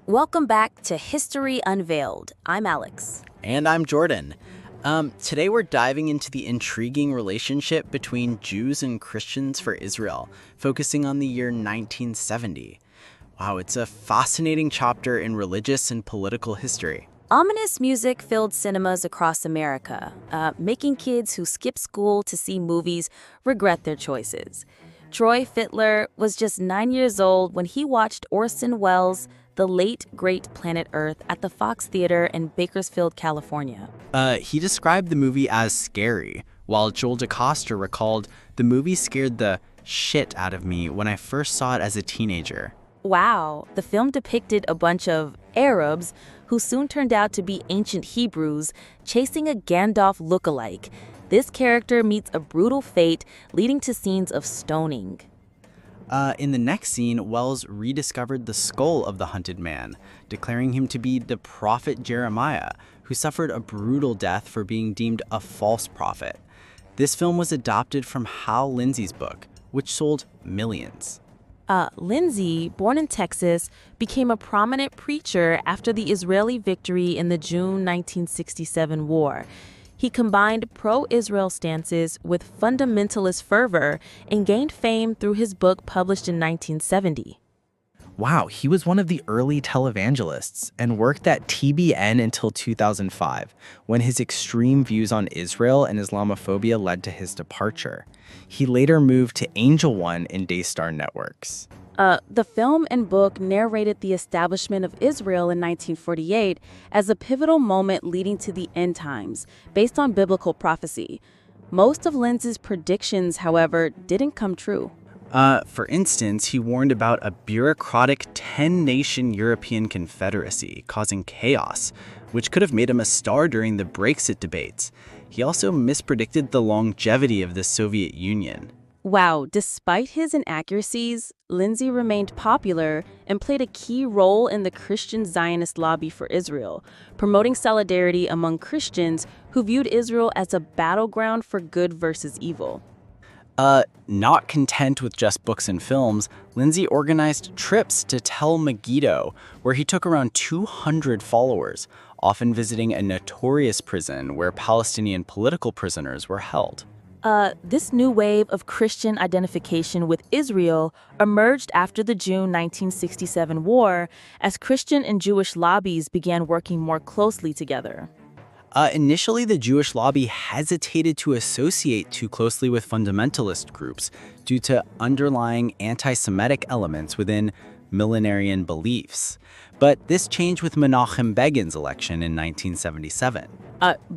Welcome back to History Unveiled. I'm Alex. And I'm Jordan. Today we're diving into the intriguing relationship between Jews and Christians for Israel, focusing on the year 1970. Wow, it's a fascinating chapter in religious and political history. Ominous music filled cinemas across America, making kids who skip school to see movies regret their choices. Troy Fitler was just 9 years old when he watched Orson Welles' The Late Great Planet Earth at the Fox Theater in Bakersfield, California. He described the movie as scary, while Joel DeCoster recalled, "The movie scared the shit out of me when I first saw it as a teenager." Wow, the film depicted a bunch of Arabs who soon turned out to be ancient Hebrews chasing a Gandalf lookalike. This character meets a brutal fate, leading to scenes of stoning. In the next scene, Wells rediscovered the skull of the hunted man, declaring him to be the prophet Jeremiah, who suffered a brutal death for being deemed a false prophet. This film was adapted from Hal Lindsey's book, which sold millions. Lindsey, born in Texas, became a prominent preacher after the Israeli victory in the June 1967 war. He combined pro-Israel stances with fundamentalist fervor and gained fame through his book published in 1970. Wow, he was one of the early televangelists and worked at TBN until 2005, when his extreme views on Israel and Islamophobia led to his departure. He later moved to Angel One and Daystar Networks. The film and book narrated the establishment of Israel in 1948 as a pivotal moment leading to the end times, based on biblical prophecy. Most of Lindsey's predictions, however, didn't come true. For instance, he warned about a bureaucratic 10-nation European confederacy causing chaos, which could have made him a star during the Brexit debates. He also mispredicted the longevity of the Soviet Union. Wow, despite his inaccuracies, Lindsey remained popular and played a key role in the Christian Zionist lobby for Israel, promoting solidarity among Christians who viewed Israel as a battleground for good versus evil. Not content with just books and films, Lindsey organized trips to Tel Megiddo, where he took around 200 followers, often visiting a notorious prison where Palestinian political prisoners were held. This new wave of Christian identification with Israel emerged after the June 1967 war as Christian and Jewish lobbies began working more closely together. Initially, the Jewish lobby hesitated to associate too closely with fundamentalist groups due to underlying anti-Semitic elements within millenarian beliefs. But this changed with Menachem Begin's election in 1977.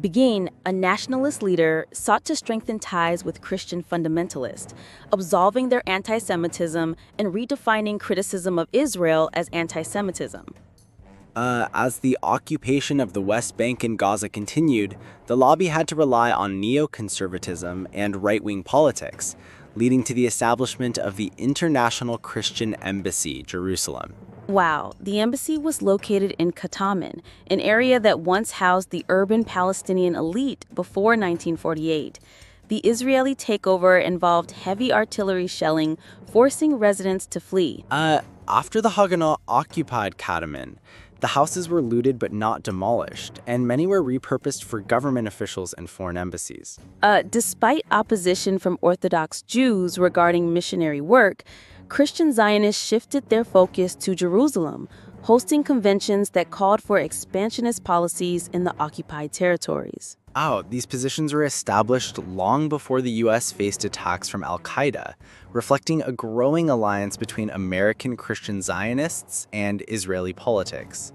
Begin, a nationalist leader, sought to strengthen ties with Christian fundamentalists, absolving their anti-Semitism and redefining criticism of Israel as anti-Semitism. As the occupation of the West Bank and Gaza continued, the lobby had to rely on neoconservatism and right-wing politics, leading to the establishment of the International Christian Embassy, Jerusalem. Wow, the embassy was located in Katamin, an area that once housed the urban Palestinian elite before 1948. The Israeli takeover involved heavy artillery shelling, forcing residents to flee. After the Haganah occupied Katamin, the houses were looted but not demolished, and many were repurposed for government officials and foreign embassies. Despite opposition from Orthodox Jews regarding missionary work, Christian Zionists shifted their focus to Jerusalem, hosting conventions that called for expansionist policies in the occupied territories. These positions were established long before the U.S. faced attacks from al-Qaeda, reflecting a growing alliance between American Christian Zionists and Israeli politics.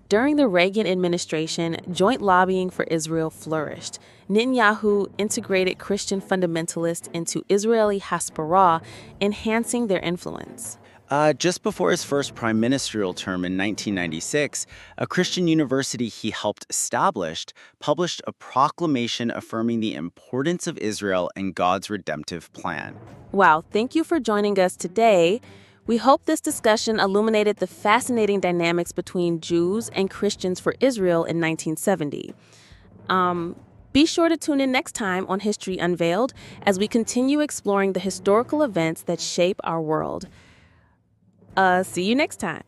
During the Reagan administration, joint lobbying for Israel flourished. Netanyahu integrated Christian fundamentalists into Israeli Hasbara, enhancing their influence. Just before his first prime ministerial term in 1996, a Christian university he helped establish published a proclamation affirming the importance of Israel and God's redemptive plan. Wow, thank you for joining us today. We hope this discussion illuminated the fascinating dynamics between Jews and Christians for Israel in 1970. Be sure to tune in next time on History Unveiled as we continue exploring the historical events that shape our world. See you next time.